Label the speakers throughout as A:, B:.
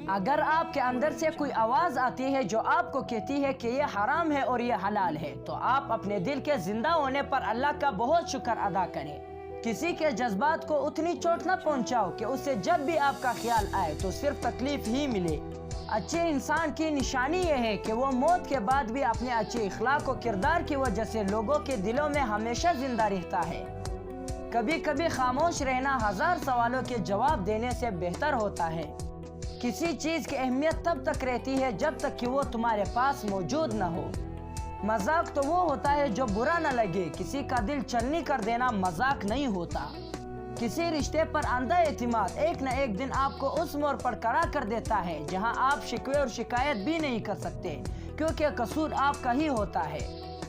A: اگر آپ کے اندر سے کوئی آواز آتی ہے جو آپ کو کہتی ہے کہ یہ حرام ہے اور یہ حلال ہے، تو آپ اپنے دل کے زندہ ہونے پر اللہ کا بہت شکر ادا کریں۔ کسی کے جذبات کو اتنی چوٹ نہ پہنچاؤ کہ اسے جب بھی آپ کا خیال آئے تو صرف تکلیف ہی ملے۔ اچھے انسان کی نشانی یہ ہے کہ وہ موت کے بعد بھی اپنے اچھے اخلاق و کردار کی وجہ سے لوگوں کے دلوں میں ہمیشہ زندہ رہتا ہے۔ کبھی کبھی خاموش رہنا 1000 سوالوں کے جواب دینے سے بہتر ہوتا ہے۔ کسی چیز کی اہمیت تب تک رہتی ہے جب تک کہ وہ تمہارے پاس موجود نہ ہو۔ مذاق تو وہ ہوتا ہے جو برا نہ لگے، کسی کا دل چلنی کر دینا مذاق نہیں ہوتا۔ کسی رشتے پر اندھا اعتماد ایک نہ ایک دن آپ کو اس موڑ پر کھڑا کر دیتا ہے جہاں آپ شکوے اور شکایت بھی نہیں کر سکتے، کیونکہ قصور آپ کا ہی ہوتا ہے۔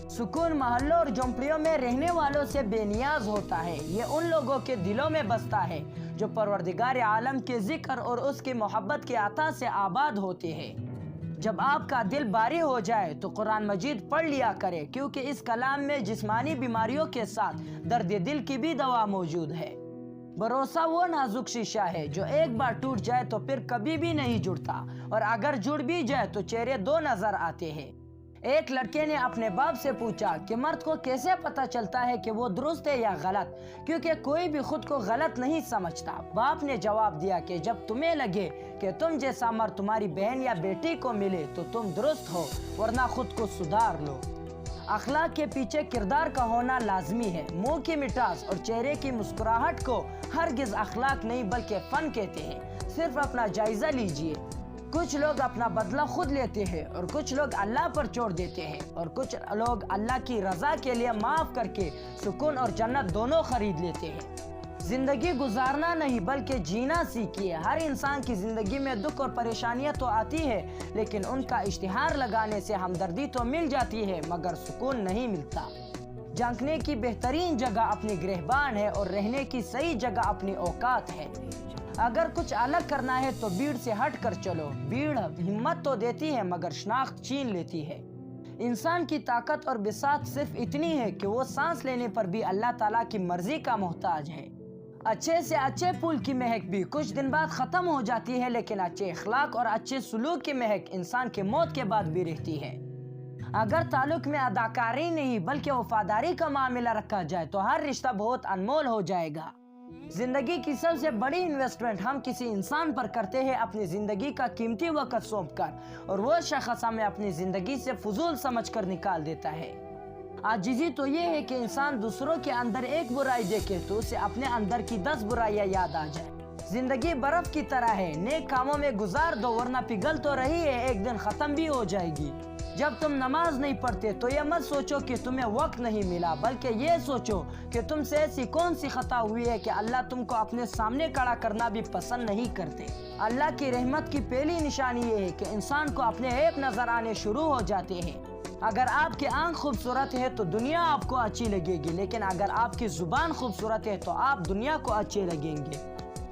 A: سکون محلوں اور جھونپڑیوں میں رہنے والوں سے بے نیاز ہوتا ہے، یہ ان لوگوں کے دلوں میں بستا ہے جو پروردگار عالم کے ذکر اور اس کی محبت کے عطا سے آباد ہوتے ہیں۔ جب آپ کا دل بھاری ہو جائے تو قرآن مجید پڑھ لیا کرے، کیونکہ اس کلام میں جسمانی بیماریوں کے ساتھ درد دل کی بھی دوا موجود ہے۔ بھروسہ وہ نازک شیشہ ہے جو ایک بار ٹوٹ جائے تو پھر کبھی بھی نہیں جڑتا، اور اگر جڑ بھی جائے تو چہرے دو نظر آتے ہیں۔ ایک لڑکے نے اپنے باپ سے پوچھا کہ مرد کو کیسے پتہ چلتا ہے کہ وہ درست ہے یا غلط، کیونکہ کوئی بھی خود کو غلط نہیں سمجھتا۔ باپ نے جواب دیا کہ جب تمہیں لگے کہ تم جیسا مرد تمہاری بہن یا بیٹی کو ملے تو تم درست ہو، ورنہ خود کو سدھار لو۔ اخلاق کے پیچھے کردار کا ہونا لازمی ہے۔ منہ کی مٹاس اور چہرے کی مسکراہٹ کو ہرگز اخلاق نہیں بلکہ فن کہتے ہیں۔ صرف اپنا جائزہ لیجئے۔ کچھ لوگ اپنا بدلہ خود لیتے ہیں اور کچھ لوگ اللہ پر چھوڑ دیتے ہیں، اور کچھ لوگ اللہ کی رضا کے لیے معاف کر کے سکون اور جنت دونوں خرید لیتے ہیں۔ زندگی گزارنا نہیں بلکہ جینا سیکھیے۔ ہر انسان کی زندگی میں دکھ اور پریشانیاں تو آتی ہے، لیکن ان کا اشتہار لگانے سے ہمدردی تو مل جاتی ہے مگر سکون نہیں ملتا۔ جھانکنے کی بہترین جگہ اپنی گرہبان ہے اور رہنے کی صحیح جگہ اپنی اوقات ہے۔ اگر کچھ الگ کرنا ہے تو بھیڑ سے ہٹ کر چلو۔ بھیڑ ہمت تو دیتی ہے مگر شناخت چھین لیتی ہے۔ انسان کی طاقت اور بساط صرف اتنی ہے کہ وہ سانس لینے پر بھی اللہ تعالیٰ کی مرضی کا محتاج ہے۔ اچھے سے اچھے پھول کی مہک بھی کچھ دن بعد ختم ہو جاتی ہے، لیکن اچھے اخلاق اور اچھے سلوک کی مہک انسان کے موت کے بعد بھی رہتی ہے۔ اگر تعلق میں اداکاری نہیں بلکہ وفاداری کا معاملہ رکھا جائے تو ہر رشتہ بہت انمول ہو جائے گا۔ زندگی کی سب سے بڑی انویسٹمنٹ ہم کسی انسان پر کرتے ہیں اپنی زندگی کا قیمتی وقت سونپ کر، اور وہ شخص ہمیں اپنی زندگی سے فضول سمجھ کر نکال دیتا ہے۔ عاجزی تو یہ ہے کہ انسان دوسروں کے اندر ایک برائی دیکھے تو اسے اپنے اندر کی 10 برائیاں یاد آ جائے۔ زندگی برف کی طرح ہے، نیک کاموں میں گزار دو ورنہ پگھل تو رہی ہے، ایک دن ختم بھی ہو جائے گی۔ جب تم نماز نہیں پڑھتے تو یہ مت سوچو کہ تمہیں وقت نہیں ملا، بلکہ یہ سوچو کہ تم سے ایسی کون سی خطا ہوئی ہے کہ اللہ تم کو اپنے سامنے کھڑا کرنا بھی پسند نہیں کرتے۔ اللہ کی رحمت کی پہلی نشانی یہ ہے کہ انسان کو اپنے عیب نظر آنے شروع ہو جاتے ہیں۔ اگر آپ کی آنکھ خوبصورت ہے تو دنیا آپ کو اچھی لگے گی، لیکن اگر آپ کی زبان خوبصورت ہے تو آپ دنیا کو اچھے لگیں گے۔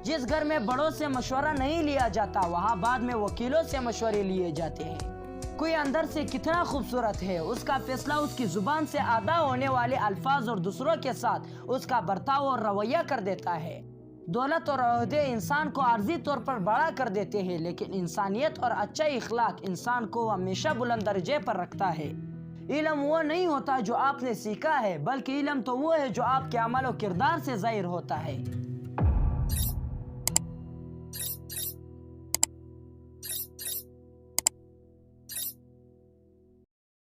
A: جس گھر میں بڑوں سے مشورہ نہیں لیا جاتا وہاں بعد میں وکیلوں سے مشورے لیے جاتے ہیں۔ کوئی اندر سے کتنا خوبصورت ہے اس کا فیصلہ اس کی زبان سے ادا ہونے والے الفاظ اور دوسروں کے ساتھ اس کا برتاؤ اور رویہ کر دیتا ہے۔ دولت اور عہدے انسان کو عارضی طور پر بڑا کر دیتے ہیں، لیکن انسانیت اور اچھا اخلاق انسان کو ہمیشہ بلند درجے پر رکھتا ہے۔ علم وہ نہیں ہوتا جو آپ نے سیکھا ہے، بلکہ علم تو وہ ہے جو آپ کے عمل و کردار سے ظاہر ہوتا ہے۔